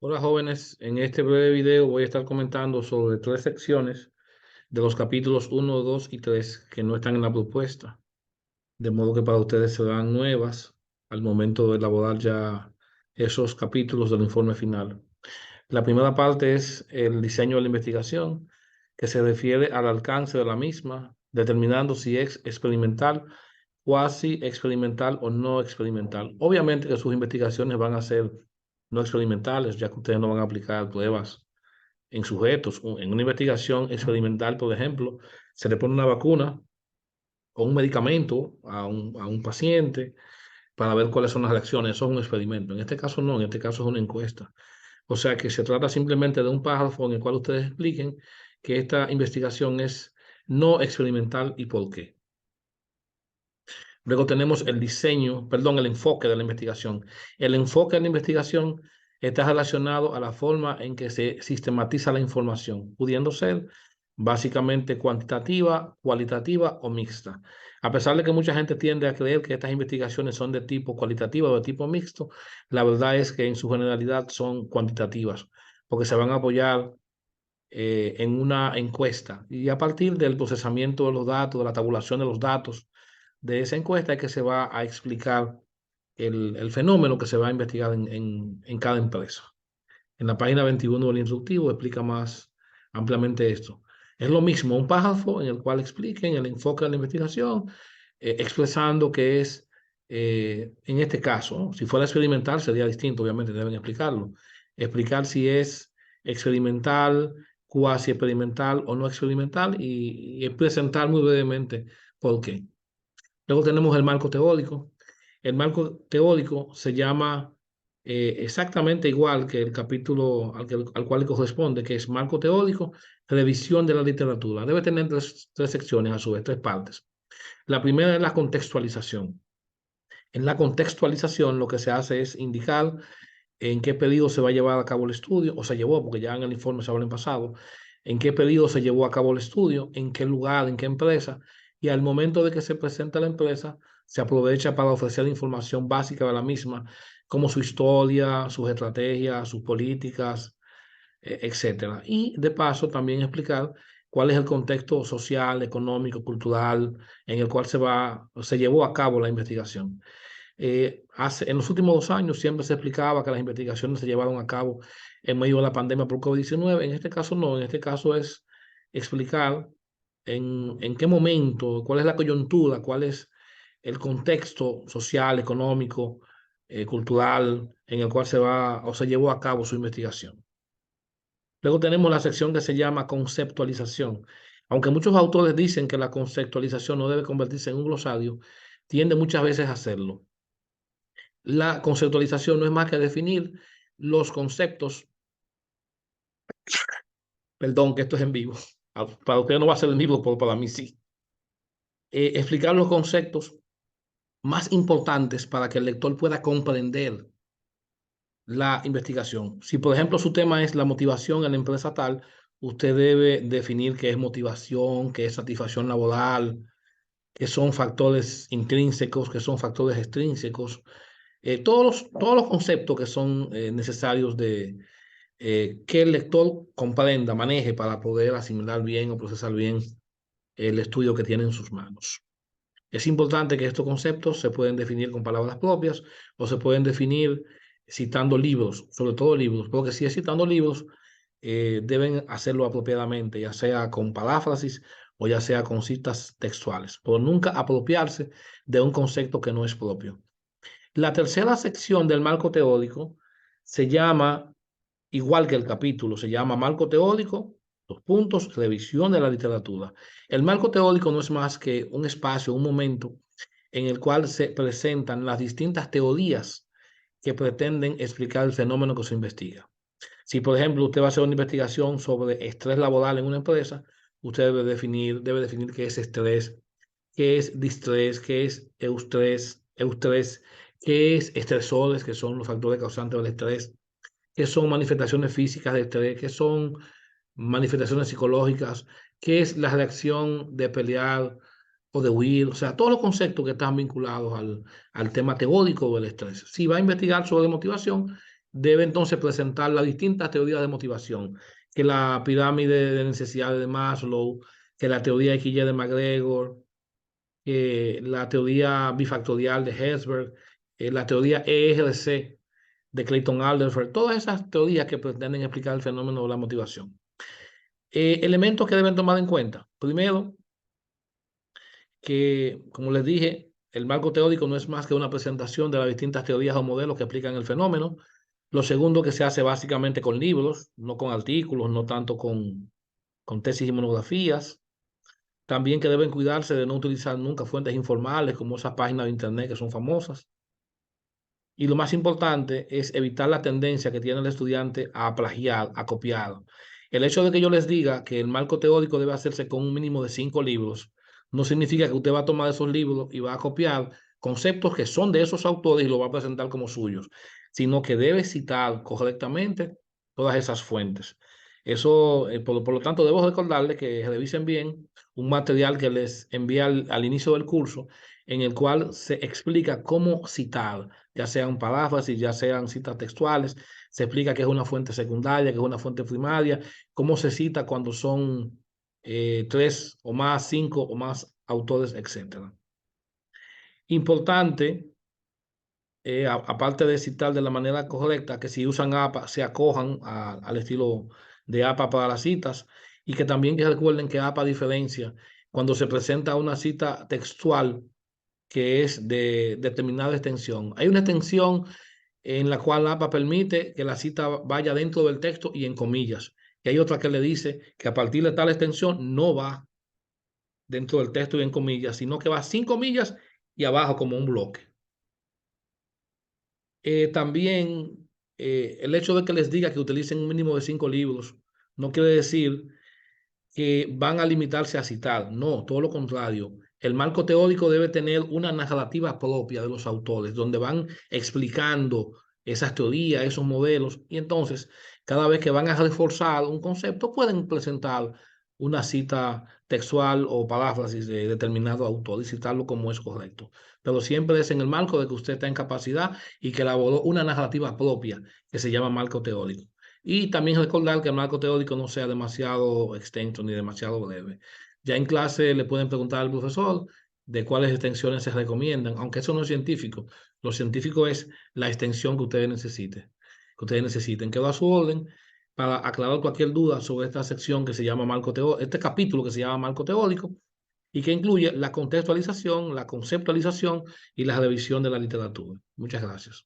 Hola jóvenes, en este breve video voy a estar comentando sobre tres secciones de los capítulos 1, 2 y 3 que no están en la propuesta, de modo que para ustedes serán nuevas al momento de elaborar ya esos capítulos del informe final. La primera parte es el diseño de la investigación, que se refiere al alcance de la misma, determinando si es experimental, cuasi experimental o no experimental. Obviamente que sus investigaciones van a ser no experimentales, ya que ustedes no van a aplicar pruebas en sujetos. En una investigación experimental, por ejemplo, se le pone una vacuna o un medicamento a un paciente para ver cuáles son las reacciones. Eso es un experimento. En este caso no, en este caso es una encuesta. O sea que se trata simplemente de un párrafo en el cual ustedes expliquen que esta investigación es no experimental y por qué. Luego tenemos el diseño, perdón, el enfoque de la investigación. El enfoque de la investigación está relacionado a la forma en que se sistematiza la información, pudiendo ser básicamente cuantitativa, cualitativa o mixta. A pesar de que mucha gente tiende a creer que estas investigaciones son de tipo cualitativo o de tipo mixto, la verdad es que en su generalidad son cuantitativas, porque se van a apoyar en una encuesta y a partir del procesamiento de los datos, de la tabulación de los datos de esa encuesta es que se va a explicar el fenómeno que se va a investigar en cada empresa. En la página 21 del instructivo explica más ampliamente esto. Es lo mismo, un párrafo en el cual expliquen el enfoque de la investigación, expresando que es, en este caso, ¿no? Si fuera experimental sería distinto, obviamente deben explicarlo. Explicar si es experimental, cuasi experimental o no experimental y presentar muy brevemente por qué. Luego tenemos el marco teórico. El marco teórico se llama exactamente igual que el capítulo al cual le corresponde, que es marco teórico, revisión de la literatura. Debe tener tres secciones, a su vez, tres partes. La primera es la contextualización. En la contextualización lo que se hace es indicar en qué periodo se va a llevar a cabo el estudio, o se llevó, porque ya en el informe se habla en pasado, en qué periodo se llevó a cabo el estudio, en qué lugar, en qué empresa, y al momento de que se presenta la empresa, se aprovecha para ofrecer información básica de la misma, como su historia, sus estrategias, sus políticas, etcétera. Y de paso también explicar cuál es el contexto social, económico, cultural en el cual se llevó a cabo la investigación. En los últimos 2 años siempre se explicaba que las investigaciones se llevaron a cabo en medio de la pandemia por COVID-19. En este caso no, en este caso es explicar en qué momento, cuál es la coyuntura, cuál es el contexto social, económico, cultural en el cual se va o se llevó a cabo su investigación. Luego tenemos la sección que se llama conceptualización. Aunque muchos autores dicen que la conceptualización no debe convertirse en un glosario, tiende muchas veces a hacerlo. La conceptualización no es más que definir los conceptos, perdón, que esto es en vivo, para ustedes no va a ser en vivo, pero para mí sí. Explicar los conceptos más importantes para que el lector pueda comprender la investigación. Si, por ejemplo, su tema es la motivación en la empresa tal, usted debe definir qué es motivación, qué es satisfacción laboral, qué son factores intrínsecos, qué son factores extrínsecos, todos los conceptos que son necesarios que el lector comprenda, maneje para poder asimilar bien o procesar bien el estudio que tiene en sus manos. Es importante que estos conceptos se pueden definir con palabras propias o se pueden definir citando libros, sobre todo libros, porque si es citando libros, deben hacerlo apropiadamente, ya sea con paráfrasis o ya sea con citas textuales, pero nunca apropiarse de un concepto que no es propio. La tercera sección del marco teórico se llama, igual que el capítulo, se llama marco teórico, dos puntos, revisión de la literatura. El marco teórico no es más que un espacio, un momento en el cual se presentan las distintas teorías que pretenden explicar el fenómeno que se investiga. Si, por ejemplo, usted va a hacer una investigación sobre estrés laboral en una empresa, usted debe definir qué es estrés, qué es distrés, qué es eustrés, qué es estresores, que son los factores causantes del estrés, qué son manifestaciones físicas de estrés, qué son manifestaciones psicológicas, qué es la reacción de pelear o de huir, o sea, todos los conceptos que están vinculados al tema teórico del estrés. Si va a investigar sobre motivación, debe entonces presentar las distintas teorías de motivación, que la pirámide de necesidades de Maslow, que la teoría XY de McGregor, que la teoría bifactorial de Herzberg, la teoría ERC de Clayton Alderfer, todas esas teorías que pretenden explicar el fenómeno de la motivación. Elementos que deben tomar en cuenta. Primero, que, como les dije, el marco teórico no es más que una presentación de las distintas teorías o modelos que explican el fenómeno. Lo segundo, que se hace básicamente con libros, no con artículos, no tanto con tesis y monografías. También que deben cuidarse de no utilizar nunca fuentes informales como esas páginas de internet que son famosas. Y lo más importante es evitar la tendencia que tiene el estudiante a plagiar, a copiar. El hecho de que yo les diga que el marco teórico debe hacerse con un mínimo de 5 libros, no significa que usted va a tomar esos libros y va a copiar conceptos que son de esos autores y lo va a presentar como suyos, sino que debe citar correctamente todas esas fuentes. Eso, por lo tanto, debo recordarles que revisen bien un material que les envié al inicio del curso, en el cual se explica cómo citar, ya sean paráfrasis, ya sean citas textuales, se explica qué es una fuente secundaria, qué es una fuente primaria, cómo se cita cuando son 3 o más, 5 o más autores, etc. Importante, aparte de citar de la manera correcta, que si usan APA se acojan al estilo de APA para las citas, y que también que recuerden que APA diferencia cuando se presenta una cita textual que es de determinada extensión. Hay una extensión en la cual APA permite que la cita vaya dentro del texto y en comillas. Y hay otra que le dice que a partir de tal extensión no va dentro del texto y en comillas, sino que va sin comillas y abajo como un bloque. También el hecho de que les diga que utilicen un mínimo de 5 libros no quiere decir que van a limitarse a citar. No, todo lo contrario. El marco teórico debe tener una narrativa propia de los autores, donde van explicando esas teorías, esos modelos, y entonces cada vez que van a reforzar un concepto, pueden presentar una cita textual o paráfrasis de determinado autor y citarlo como es correcto. Pero siempre es en el marco de que usted está en capacidad y que elaboró una narrativa propia que se llama marco teórico. Y también recordar que el marco teórico no sea demasiado extenso ni demasiado breve. Ya en clase le pueden preguntar al profesor de cuáles extensiones se recomiendan, aunque eso no es científico. Lo científico es la extensión que ustedes necesiten. Quedo a su orden para aclarar cualquier duda sobre esta sección que se llama marco teórico, este capítulo que se llama marco teórico y que incluye la contextualización, la conceptualización y la revisión de la literatura. Muchas gracias.